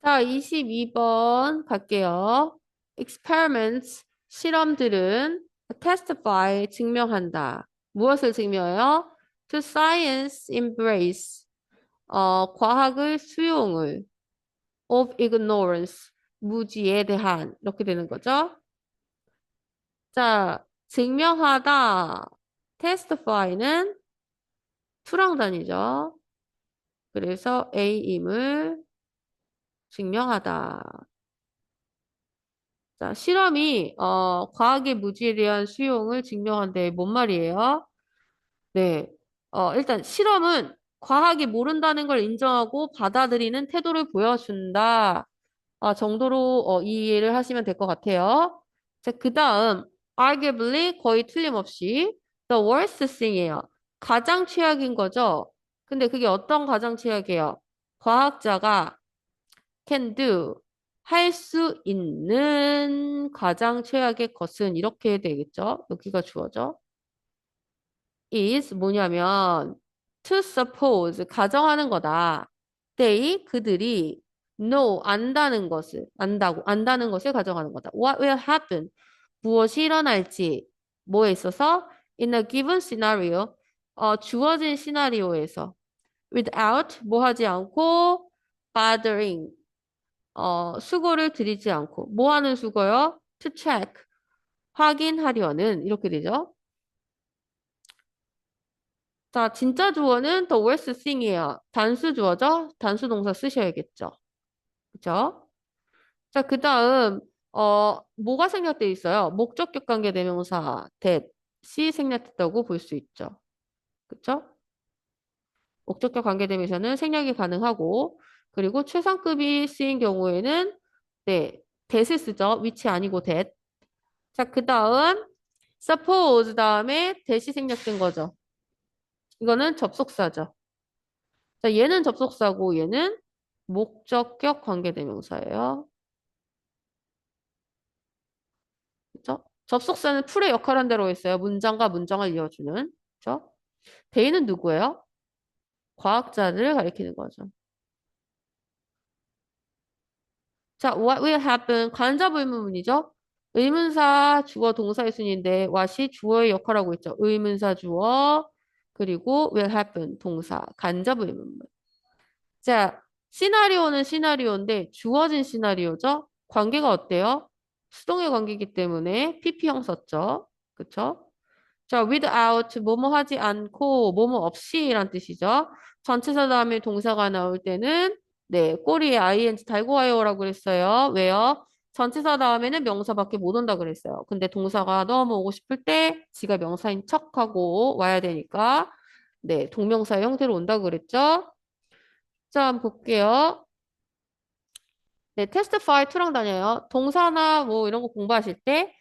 자, 22번 갈게요. experiments, 실험들은 testify, 증명한다. 무엇을 증명해요? To science embrace, 과학을 수용을, of ignorance, 무지에 대한, 이렇게 되는 거죠. 자, 증명하다, testify는 투랑 단위죠. 그래서 A임을 증명하다. 자, 실험이 과학의 무지에 대한 수용을 증명한데 뭔 말이에요? 네. 일단 실험은 과학이 모른다는 걸 인정하고 받아들이는 태도를 보여준다. 정도로 이해를 하시면 될 것 같아요. 자, 그다음 arguably 거의 틀림없이 the worst thing이에요. 가장 최악인 거죠. 근데 그게 어떤 가장 최악이에요? 과학자가 can do 할 수 있는 가장 최악의 것은 이렇게 되겠죠. 여기가 주어져. is 뭐냐면 to suppose 가정하는 거다. they 그들이 know 안다는 것을 가정하는 거다. What will happen 무엇이 일어날지 뭐에 있어서 in a given scenario 주어진 시나리오에서 without 뭐 하지 않고 bothering 수고를 들이지 않고 뭐 하는 수고요? To check 확인하려는 이렇게 되죠. 자, 진짜 주어는 the worst thing이에요. 단수 주어죠? 단수 동사 쓰셔야겠죠. 그죠? 자, 그 다음 뭐가 생략돼 있어요? 목적격 관계 대명사 that이 생략됐다고 볼 수 있죠. 그쵸? 목적격 관계 대명사는 생략이 가능하고 그리고 최상급이 쓰인 경우에는 네, that을 쓰죠. which 아니고 that. 자, 그 다음 suppose 다음에 대시 생략된 거죠. 이거는 접속사죠. 자, 얘는 접속사고 얘는 목적격 관계대명사예요. 그죠? 접속사는 풀의 역할한 대로 있어요. 문장과 문장을 이어주는. 그죠? 대의는 누구예요? 과학자를 가리키는 거죠. 자, what will happen? 간접 의문문이죠. 의문사, 주어, 동사의 순인데 what이 주어의 역할하고 있죠. 의문사, 주어, 그리고 will happen, 동사, 간접 의문문. 자, 시나리오는 시나리오인데 주어진 시나리오죠? 관계가 어때요? 수동의 관계이기 때문에 PP형 썼죠. 그쵸? 자, without 뭐뭐 하지 않고 뭐뭐 없이란 뜻이죠. 전치사 다음에 동사가 나올 때는 네, 꼬리에 ing 달고 와요라고 그랬어요. 왜요? 전치사 다음에는 명사밖에 못 온다 그랬어요. 근데 동사가 너무 오고 싶을 때 지가 명사인 척하고 와야 되니까 네, 동명사 형태로 온다고 그랬죠. 자, 한번 볼게요. 네, 테스트파이 2랑 다녀요. 동사나 뭐 이런 거 공부하실 때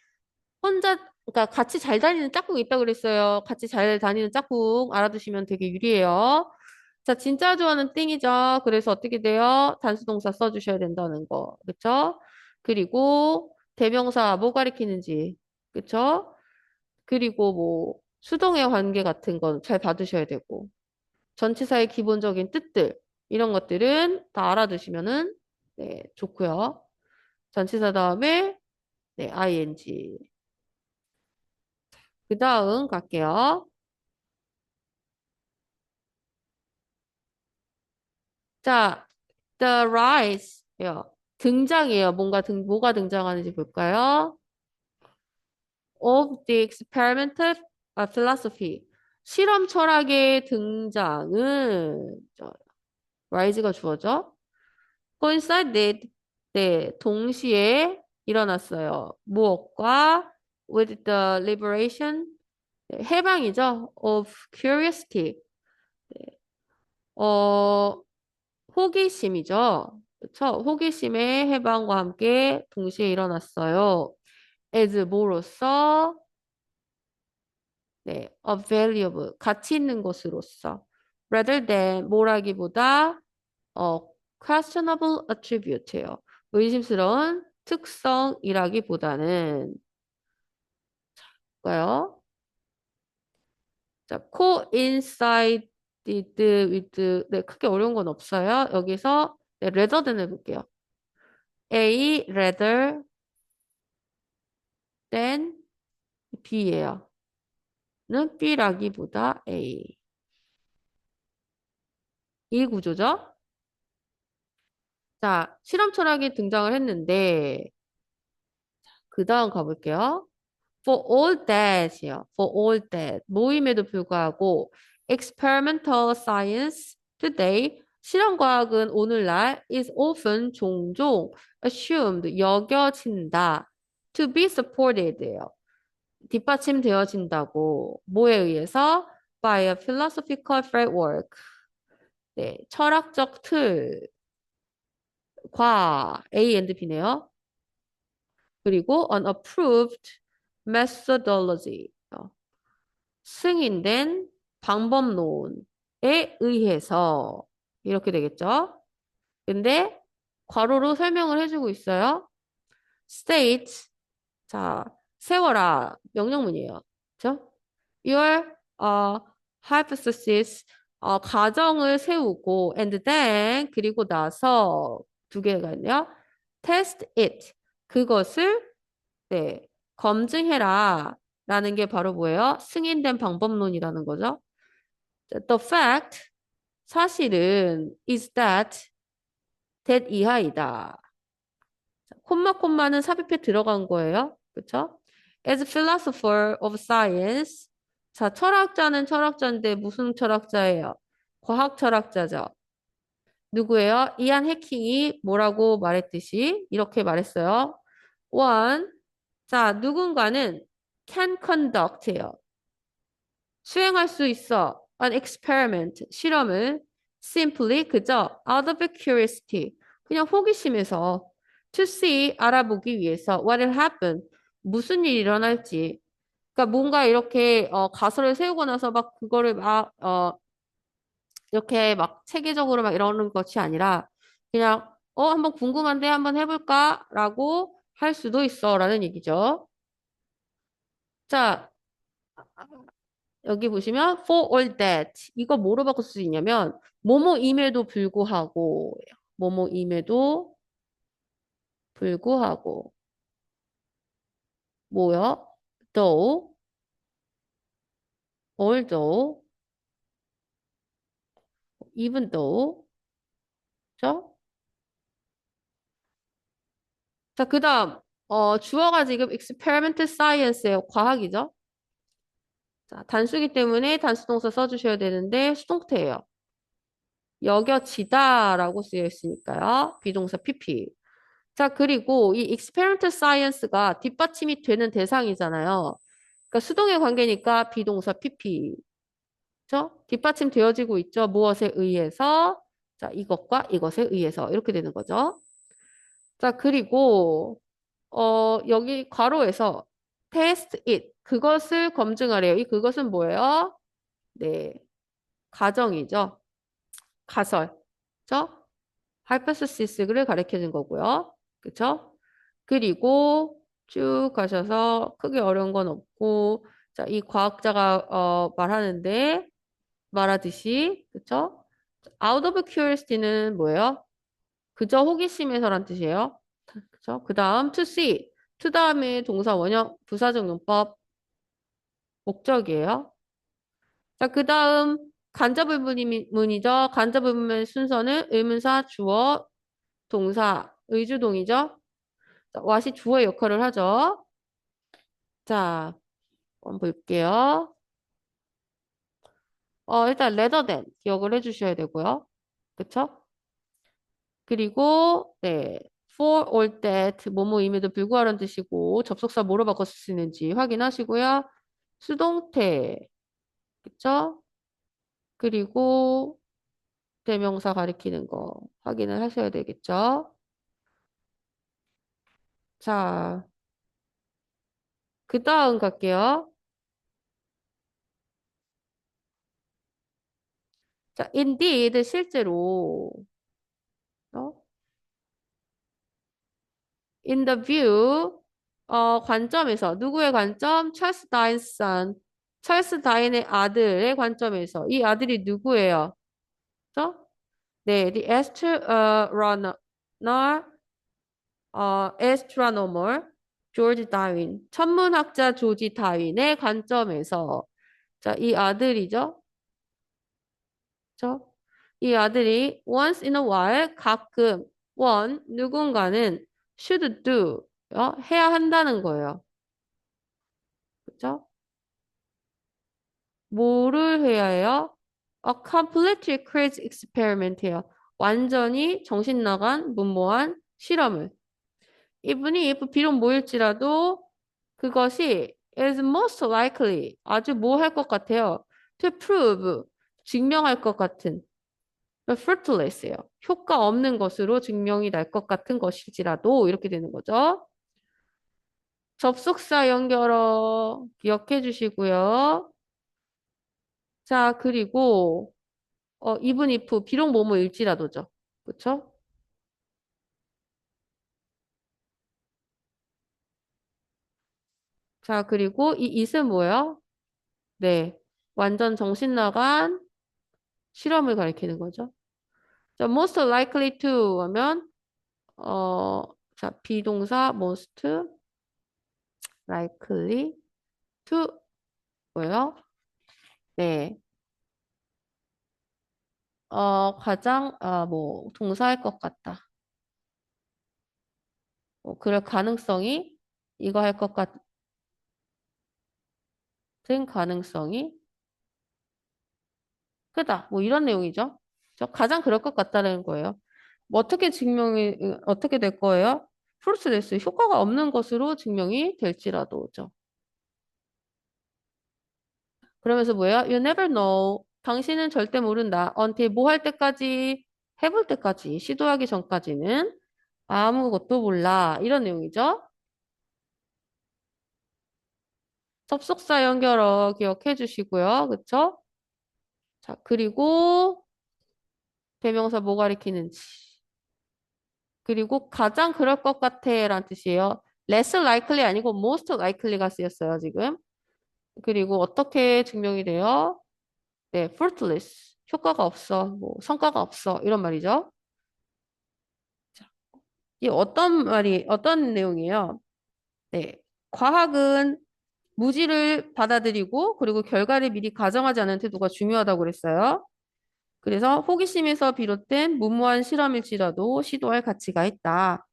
혼자, 그러니까 같이 잘 다니는 짝꿍 있다 그랬어요. 같이 잘 다니는 짝꿍 알아두시면 되게 유리해요. 자, 진짜 좋아하는 띵이죠. 그래서 어떻게 돼요? 단수동사 써주셔야 된다는 거. 그쵸? 그리고 대명사 뭐 가리키는지. 그쵸? 그리고 뭐 수동의 관계 같은 건 잘 봐두셔야 되고. 전치사의 기본적인 뜻들 이런 것들은 다 알아두시면은 네, 좋고요. 전치사 다음에 네, ing. 그 다음 갈게요. 자, the rise요. 등장이에요. 뭐가 등장하는지 볼까요? Of the experimental philosophy. 실험 철학의 등장은 rise가 주어져. coincided 네, 동시에 일어났어요. 무엇과 with the liberation 네, 해방이죠. of curiosity 어 호기심이죠. 그쵸? 호기심의 해방과 함께 동시에 일어났어요. as 뭐로서 네, a valuable 가치 있는 것으로서 rather than 뭐라기보다 questionable attribute예요. 의심스러운 특성이라기보다는 뭐요? 자, coincided with 네, 크게 어려운 건 없어요. 여기서 네, rather than 해볼게요. A rather than B예요. 는 B라기보다 A. 이 구조죠? 자, 실험 철학이 등장을 했는데, 그 다음 가볼게요. For all that이요. For all that. 모임에도 불구하고, experimental science today, 실험과학은 오늘날 is often 종종 assumed, 여겨진다. To be supported예요. 뒷받침되어진다고. 뭐에 의해서? By a philosophical framework. 네, 철학적 틀과 A and B네요. 그리고 an approved methodology. 승인된 방법론에 의해서 이렇게 되겠죠. 근데 괄호로 설명을 해주고 있어요. state 자 세워라 명령문이에요. 그렇죠? Your hypothesis 가정을 세우고 and then 그리고 나서 두 개가 있네요. test it 그것을 네, 검증해라 라는 게 바로 뭐예요? 승인된 방법론이라는 거죠. The fact 사실은 is that 이하이다. 콤마는 삽입해 들어간 거예요. 그쵸? As philosopher of science 자, 철학자는 철학자인데 무슨 철학자예요? 과학 철학자죠. 누구예요? 이안 해킹이 뭐라고 말했듯이 이렇게 말했어요. One, 자, 누군가는 can conduct예요. 수행할 수 있어. An experiment, 실험을 simply 그저 out of curiosity, 그냥 호기심에서 to see, 알아보기 위해서 what will happen, 무슨 일이 일어날지. 그러니까 뭔가 이렇게 가설을 세우고 나서 막 그거를 막 이렇게 막 체계적으로 막 이러는 것이 아니라 그냥 한번 궁금한데 한번 해볼까라고 할 수도 있어라는 얘기죠. 자, 여기 보시면 for all that 이거 뭐로 바꿀 수 있냐면 뭐뭐임에도 불구하고 뭐뭐임에도 불구하고 뭐요? though, although, even though 그죠? 자, 그 다음 주어가 지금 experimental science예요. 과학이죠? 자, 단수기 때문에 단수동사 써주셔야 되는데 수동태예요. 여겨지다라고 쓰여 있으니까요. 비동사 PP. 자, 그리고 이 experimental science가 뒷받침이 되는 대상이잖아요. 그러니까 수동의 관계니까 비동사 PP. 그죠? 뒷받침 되어지고 있죠. 무엇에 의해서? 자, 이것과 이것에 의해서 이렇게 되는 거죠. 자, 그리고 여기 괄호에서 test it 그것을 검증하래요. 이 그것은 뭐예요? 네, 가정이죠. 가설. 그죠? 하이퍼스시스를 가르쳐 준 거고요. 그쵸? 그리고 쭉 가셔서 크게 어려운 건 없고, 자, 이 과학자가 말하는데, 말하듯이, 그쵸? Out of curiosity는 뭐예요? 그저 호기심에서란 뜻이에요. 그쵸? 그 다음 to see. to 다음에 동사 원형, 부사적 용법, 목적이에요. 자, 그 다음 간접의문이죠. 간접의문의 순서는 의문사, 주어, 동사, 의주동이죠. 자, what이 주어의 역할을 하죠. 자, 한번 볼게요. 일단 rather than 기억을 해주셔야 되고요. 그쵸? 그리고 네, for all that 뭐뭐임에도 불구하라는 뜻이고 접속사 뭐로 바꿔 쓰시는지 확인하시고요. 수동태 그쵸? 그리고 대명사 가리키는 거 확인을 하셔야 되겠죠? 자, 그 다음 갈게요. 자, indeed 실제로 어? in the view 관점에서 누구의 관점? 찰스 다인슨 찰스 다인의 아들의 관점에서 이 아들이 누구예요? 그죠? 네, the astronaut astronomer 조지 다윈, 천문학자 조지 다윈의 관점에서 자, 이 아들이죠. 그죠? 이 아들이 once in a while 가끔 누군가는 should do 해야 한다는 거예요. 그죠? 뭐를 해야 해요? A completely crazy experiment 해요. 완전히 정신 나간 무모한 실험을. 이분이 비록 모일지라도 그것이 is most likely 아주 뭐 할 것 같아요. to prove 증명할 것 같은 fruitless예요. 효과 없는 것으로 증명이 날 것 같은 것일지라도 이렇게 되는 거죠. 접속사 연결어 기억해 주시고요. 자, 그리고 even if 비록 뭐뭐일지라도죠. 그쵸? 자, 그리고 이 it은 뭐예요? 네. 완전 정신 나간 실험을 가리키는 거죠. 자, most likely to 하면 자, 비동사 most likely to 뭐예요? 네. 가장 뭐 동사할 것 같다. 그럴 가능성이 이거 할 것 같은 가능성이 크다. 뭐 이런 내용이죠. 가장 그럴 것 같다는 거예요. 뭐 어떻게 증명이 어떻게 될 거예요? 프로세스 효과가 없는 것으로 증명이 될지라도죠. 그러면서 뭐예요? You never know. 당신은 절대 모른다. until 뭐 할 때까지 해볼 때까지 시도하기 전까지는 아무것도 몰라. 이런 내용이죠. 접속사 연결어 기억해 주시고요. 그쵸? 자, 그리고 대명사 뭐 가리키는지. 그리고 가장 그럴 것 같아 라는 뜻이에요. less likely 아니고 most likely가 쓰였어요, 지금. 그리고 어떻게 증명이 돼요? 네, fruitless. 효과가 없어. 뭐, 성과가 없어. 이런 말이죠. 자, 이 어떤 내용이에요? 네. 과학은 무지를 받아들이고, 그리고 결과를 미리 가정하지 않은 태도가 중요하다고 그랬어요. 그래서 호기심에서 비롯된 무모한 실험일지라도 시도할 가치가 있다.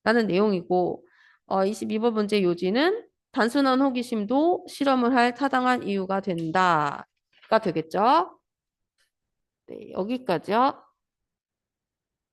라는 내용이고, 22번 문제 요지는 단순한 호기심도 실험을 할 타당한 이유가 된다. 가 되겠죠? 네, 여기까지요.